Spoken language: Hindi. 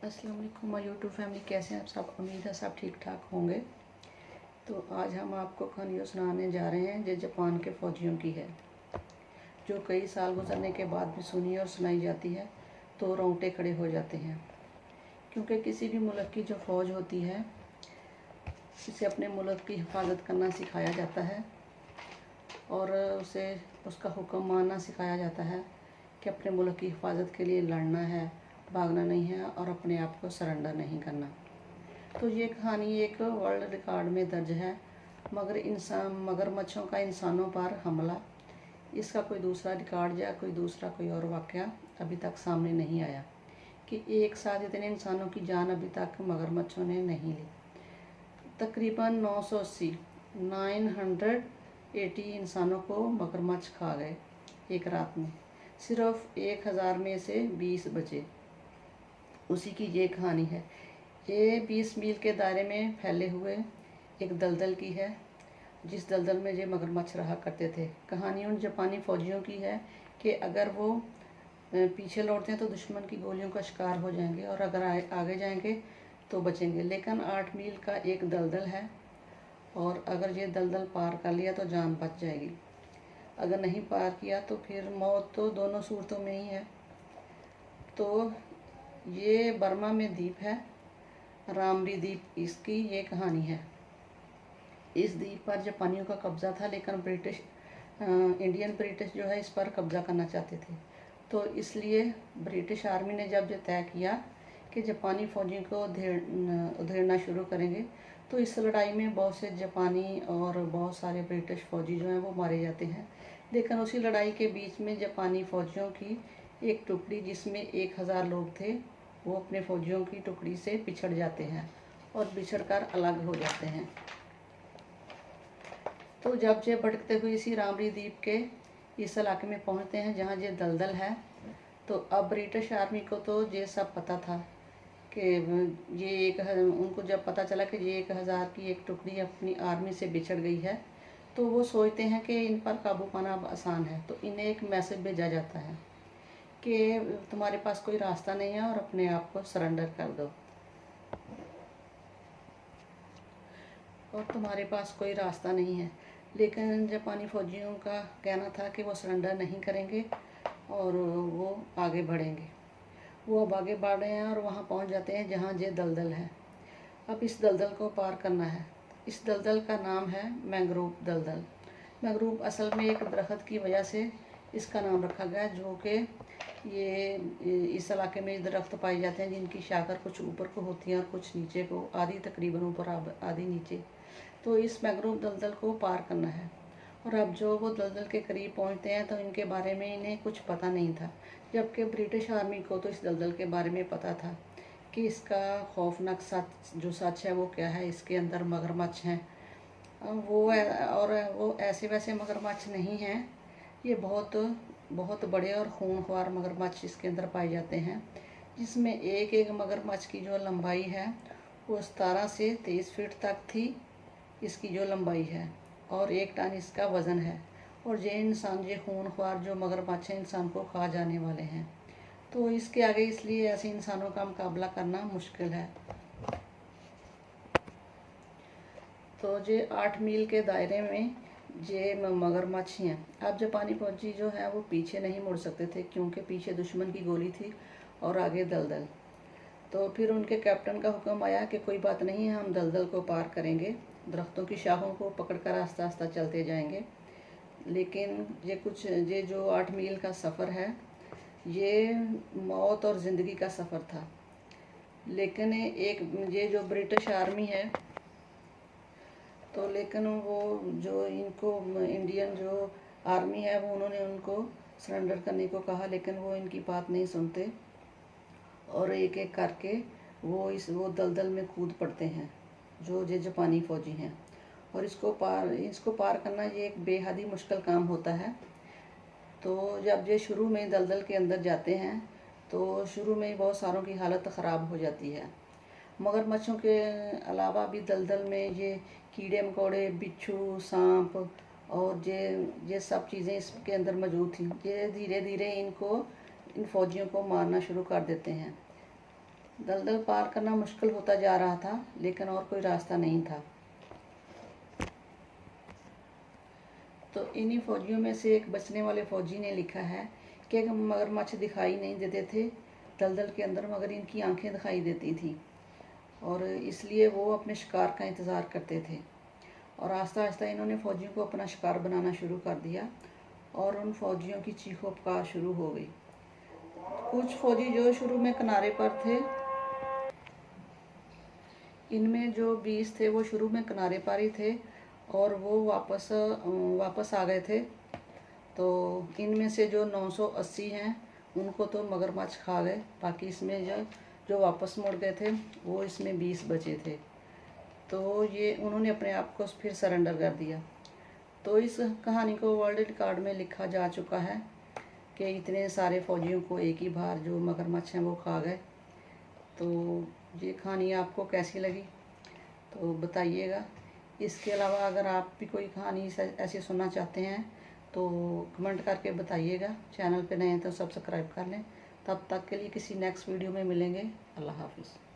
अस्सलाम वालेकुम माय यूट्यूब फैमिली, कैसे हैं आप सब। उम्मीद है सब ठीक ठाक होंगे। तो आज हम आपको कहानियाँ सुनाने जा रहे हैं जो जापान के फ़ौजियों की है, जो कई साल गुजरने के बाद भी सुनी और सुनाई जाती है तो रोंगटे खड़े हो जाते हैं। क्योंकि किसी भी मुल्क की जो फ़ौज होती है उसे अपने मुल्क की हिफाजत करना सिखाया जाता है और उसे उसका हुक्म मानना सिखाया जाता है कि अपने मुल्क की हिफाजत के लिए लड़ना है, भागना नहीं है और अपने आप को सरेंडर नहीं करना। तो ये कहानी एक वर्ल्ड रिकॉर्ड में दर्ज है। मगरमच्छों का इंसानों पर हमला, इसका कोई दूसरा रिकॉर्ड या कोई और वाक़या अभी तक सामने नहीं आया कि एक साथ इतने इंसानों की जान अभी तक मगरमच्छों ने नहीं ली। तकरीबन 980 इंसानों को मगरमच्छ खा गए एक रात में। सिर्फ 1000 में से 20 बचे। उसी की ये कहानी है। ये 20 मील के दायरे में फैले हुए एक दलदल की है, जिस दलदल में ये मगरमच्छ रहा करते थे। कहानी उन जापानी फ़ौजियों की है कि अगर वो पीछे लौटते हैं तो दुश्मन की गोलियों का शिकार हो जाएंगे और अगर आगे जाएंगे तो बचेंगे। लेकिन 8 मील का एक दलदल है और अगर ये दलदल पार कर लिया तो जान बच जाएगी, अगर नहीं पार किया तो फिर मौत तो दोनों सूरतों में ही है। तो ये बर्मा में द्वीप है, रामरी द्वीप, इसकी ये कहानी है। इस द्वीप पर जापानियों का कब्ज़ा था, लेकिन इंडियन ब्रिटिश जो है इस पर कब्ज़ा करना चाहते थे। तो इसलिए ब्रिटिश आर्मी ने जब ये तय किया कि जापानी फ़ौजियों को उधेड़ना शुरू करेंगे, तो इस लड़ाई में बहुत से जापानी और बहुत सारे ब्रिटिश फ़ौजी जो हैं वो मारे जाते हैं। लेकिन उसी लड़ाई के बीच में जापानी फ़ौजियों की एक टुकड़ी, जिसमें 1000 लोग थे, वो अपने फ़ौजियों की टुकड़ी से पिछड़ जाते हैं और बिछड़कर अलग हो जाते हैं। तो जब ये भटकते हुए इसी रामरी द्वीप के इस इलाके में पहुंचते हैं जहां ये दलदल है, तो अब ब्रिटिश आर्मी को तो ये सब पता था कि उनको जब पता चला कि ये 1000 की एक टुकड़ी अपनी आर्मी से बिछड़ गई है, तो वो सोचते हैं कि इन पर काबू पाना अब आसान है। तो इन्हें एक मैसेज भेजा जाता है कि तुम्हारे पास कोई रास्ता नहीं है और अपने आप को सरेंडर कर दो, और तुम्हारे पास कोई रास्ता नहीं है। लेकिन जापानी फ़ौजियों का कहना था कि वो सरेंडर नहीं करेंगे और वो आगे बढ़ेंगे। वो अब आगे बढ़ रहे हैं और वहाँ पहुँच जाते हैं जहाँ ये दलदल है। अब इस दलदल को पार करना है। इस दलदल का नाम है मैंग्रोव दलदल। मैंग्रोव असल में एक दरख्त की वजह से इसका नाम रखा गया, जो कि ये इस इलाके में दरख्त पाए जाते हैं जिनकी शाखर कुछ ऊपर को होती है और कुछ नीचे को, आधी तकरीबन ऊपर आधी नीचे। तो इस मैंग्रोव दलदल को पार करना है। और अब जो वो दलदल के करीब पहुंचते हैं तो इनके बारे में इन्हें कुछ पता नहीं था, जबकि ब्रिटिश आर्मी को तो इस दलदल के बारे में पता था कि इसका खौफनाक सच है वो क्या है। इसके अंदर मगरमच्छ हैं, वो ऐसे वैसे मगरमच्छ नहीं हैं। ये बहुत बहुत बड़े और खूंखार मगरमच्छ इसके अंदर पाए जाते हैं, जिसमें एक एक मगरमच्छ की जो लंबाई है वो 17 से 23 फीट तक थी, इसकी जो लंबाई है, और 1 टन इसका वज़न है। और ये खूंखार जो मगरमच्छ हैं इंसान को खा जाने वाले हैं। तो इसके आगे इसलिए ऐसे इंसानों का मुकाबला करना मुश्किल है। तो ये 8 मील के दायरे में ये मगरमच्छ हैं। अब जापानी फौजी जो है वो पीछे नहीं मुड़ सकते थे, क्योंकि पीछे दुश्मन की गोली थी और आगे दलदल। तो फिर उनके कैप्टन का हुक्म आया कि कोई बात नहीं है, हम दलदल को पार करेंगे, दरख्तों की शाखों को पकड़कर आस्ता आस्ता चलते जाएंगे। लेकिन ये जो 8 मील का सफ़र है, ये मौत और ज़िंदगी का सफ़र था। लेकिन ये जो ब्रिटिश आर्मी है, तो लेकिन वो जो इनको इंडियन जो आर्मी है वो उन्होंने उनको सरेंडर करने को कहा, लेकिन वो इनकी बात नहीं सुनते और एक एक करके वो दलदल में कूद पड़ते हैं, जो जापानी फ़ौजी हैं। और इसको पार करना ये एक बेहद ही मुश्किल काम होता है। तो जब ये शुरू में दलदल के अंदर जाते हैं तो शुरू में बहुत सारों की हालत ख़राब हो जाती है। मगरमच्छों के अलावा भी दलदल में ये कीड़े मकोड़े, बिच्छू, सांप और ये सब चीज़ें इसके अंदर मौजूद थी। ये धीरे धीरे इन फ़ौजियों को मारना शुरू कर देते हैं। दलदल पार करना मुश्किल होता जा रहा था, लेकिन और कोई रास्ता नहीं था। तो इन्हीं फौजियों में से एक बचने वाले फौजी ने लिखा है कि मगरमच्छ दिखाई नहीं देते थे दलदल के अंदर, मगर इनकी आंखें दिखाई देती थी और इसलिए वो अपने शिकार का इंतज़ार करते थे। और आहिस्ता आहिस्ता इन्होंने फौजियों को अपना शिकार बनाना शुरू कर दिया और उन फौजियों की चीखों पुकार शुरू हो गई। कुछ फौजी जो शुरू में किनारे पर थे, इनमें जो 20 थे वो शुरू में किनारे पर ही थे और वो वापस आ गए थे। तो इनमें से जो 980 हैं उनको तो मगरमच्छ खा गए। बाकी इसमें जो वापस मुड़ गए थे वो इसमें 20 बचे थे। तो ये उन्होंने अपने आप को फिर सरेंडर कर दिया। तो इस कहानी को वर्ल्ड रिकॉर्ड में लिखा जा चुका है कि इतने सारे फौजियों को एक ही बार जो मगरमच्छ हैं वो खा गए। तो ये कहानी आपको कैसी लगी तो बताइएगा। इसके अलावा अगर आप भी कोई कहानी ऐसी सुनना चाहते हैं तो कमेंट करके बताइएगा। चैनल पे नए हैं तो सब्सक्राइब कर लें। तब तक के लिए किसी नेक्स्ट वीडियो में मिलेंगे। अल्लाह हाफिज़।